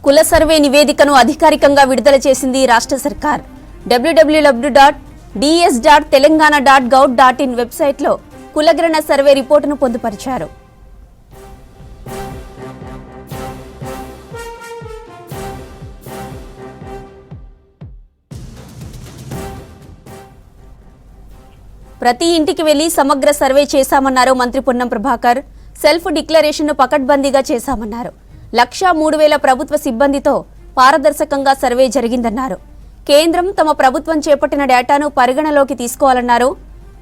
కుల సర్వే నివేదికను అధికారికంగా విడుదల చేసింది రాష్ట్ర సర్కార్. www.ds.telangana.gov.in వెబ్సైట్లో కులగణన సర్వే రిపోర్టును పొందుపరిచారు. ప్రతి ఇంటికి వెళ్లి సమగ్ర సర్వే చేశామన్నారు మంత్రి పొన్నం ప్రభాకర్. సెల్ఫ్ డిక్లరేషన్ను పకడ్బందీగా చేశామన్నారు. 1,03,000 ప్రభుత్వ సిబ్బందితో పారదర్శకంగా సర్వే జరిగిందన్నారు. కేంద్రం తమ ప్రభుత్వం చేపట్టిన డేటాను పరిగణలోకి తీసుకోవాలన్నారు.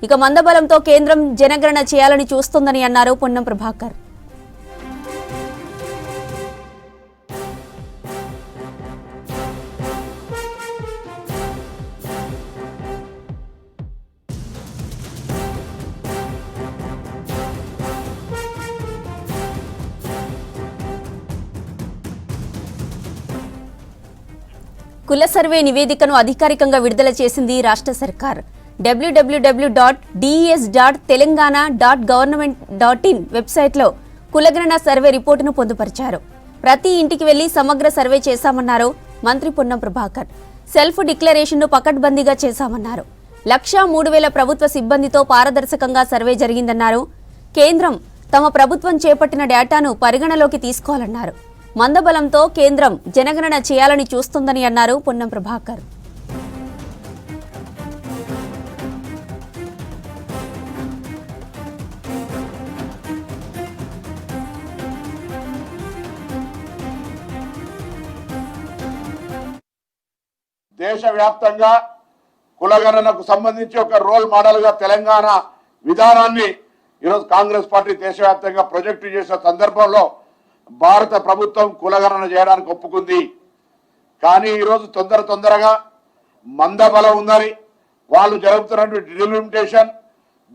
ఇక మందబలంతో కేంద్రం జనగణన చేయాలని చూస్తోందని అన్నారు పొన్నం ప్రభాకర్. కుల సర్వే నివేదికను అధికారికంగా విడుదల చేసింది రాష్ట్ర సర్కార్. www.ds.telangana.gov.in వెబ్సైట్లో కులగణన సర్వే రిపోర్టును పొందుపరిచారు. ప్రతి ఇంటికి వెళ్లి సమగ్ర సర్వే చేశామన్నారు మంత్రి పొన్నం ప్రభాకర్. సెల్ఫ్ డిక్లరేషన్ను పకడ్బందీగా చేశామన్నారు. 1,03,000 ప్రభుత్వ సిబ్బందితో పారదర్శకంగా సర్వే జరిగిందన్నారు. కేంద్రం తమ ప్రభుత్వం చేపట్టిన డేటాను పరిగణలోకి తీసుకోవాలన్నారు. మందబలంతో కేంద్రం జనగణన చేయాలని చూస్తోందని అన్నారు పొన్నం ప్రభాకర్. దేశవ్యాప్తంగా కులగణనకు సంబంధించి ఒక రోల్ మోడల్ గా తెలంగాణ విధానాన్ని ఈరోజు కాంగ్రెస్ పార్టీ దేశవ్యాప్తంగా ప్రొజెక్ట్ చేసిన సందర్భంలో భారత ప్రభుత్వం కులగణన చేయడానికి ఒప్పుకుంది. కానీ ఈరోజు తొందరగా మందబలం ఉందని వాళ్ళు జరుగుతున్నటువంటి డిలిమిటేషన్,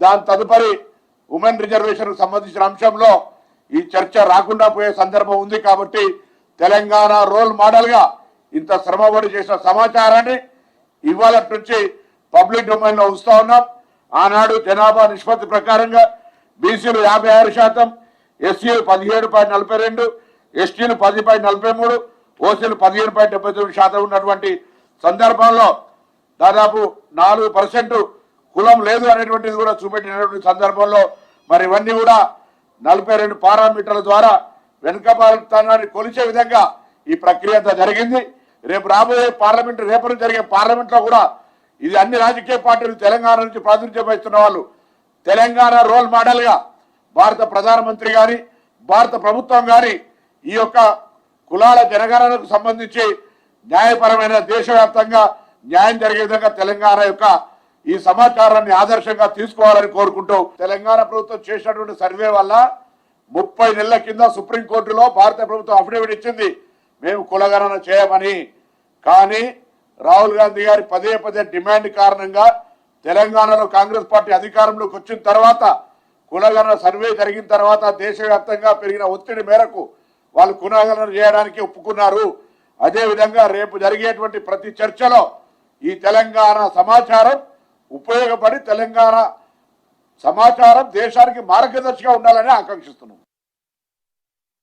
దాని తదుపరి ఉమెన్ రిజర్వేషన్ సంబంధించిన అంశంలో ఈ చర్చ రాకుండా పోయే సందర్భం ఉంది. కాబట్టి తెలంగాణ రోల్ మోడల్ గా ఇంత శ్రమపడి చేసిన సమాచారాన్ని ఇవాళ నుంచి పబ్లిక్ డొమైన్ లో ఉంచుతా ఉన్నాం. ఆనాడు జనాభా నిష్పత్తి ప్రకారంగా బీసీలు 56%, ఎస్సీలు 17.42%, ఎస్టీలు 10.43%, ఓసీలు 15.79% ఉన్నటువంటి సందర్భంలో దాదాపు 4% కులం లేదు అనేటువంటిది కూడా చూపెట్టినటువంటి సందర్భంలో మరి ఇవన్నీ కూడా 42 పారామీటర్ల ద్వారా వెనుకబాటుతనాన్ని కొలిచే విధంగా ఈ ప్రక్రియ అంతా జరిగింది. రేపు రాబోయే పార్లమెంట్, రేపు జరిగే పార్లమెంట్ లో కూడా ఇది అన్ని రాజకీయ పార్టీలు తెలంగాణ నుంచి ప్రాతినిధ్యం వహిస్తున్న వాళ్ళు తెలంగాణ రోల్ మోడల్ గా భారత ప్రధానమంత్రి గాని భారత ప్రభుత్వం గాని ఈ యొక్క కులాల జనగణనకు సంబంధించి న్యాయపరమైన దేశవ్యాప్తంగా న్యాయం జరిగే విధంగా తెలంగాణ యొక్క ఈ సమాచారాన్ని ఆదర్శంగా తీసుకోవాలని కోరుకుంటూ తెలంగాణ ప్రభుత్వం చేసినటువంటి సర్వే వల్ల 30 నెలల కింద సుప్రీంకోర్టులో భారత ప్రభుత్వం అఫిడవిట్ ఇచ్చింది మేము కులగణన చేయమని. కానీ రాహుల్ గాంధీ గారి పదే డిమాండ్ కారణంగా తెలంగాణలో కాంగ్రెస్ పార్టీ అధికారంలోకి వచ్చిన తర్వాత కులగణన సర్వే జరిగిన తర్వాత దేశవ్యాప్తంగా పెరిగిన ఒత్తిడి మేరకు వాళ్ళు కులగణన చేయడానికి ఒప్పుకున్నారు. అదేవిధంగా రేపు జరిగేటువంటి ప్రతి చర్చలో ఈ తెలంగాణ సమాచారం ఉపయోగపడి తెలంగాణ సమాచారం దేశానికి మార్గదర్శిగా ఉండాలని ఆకాంక్షిస్తున్నాం.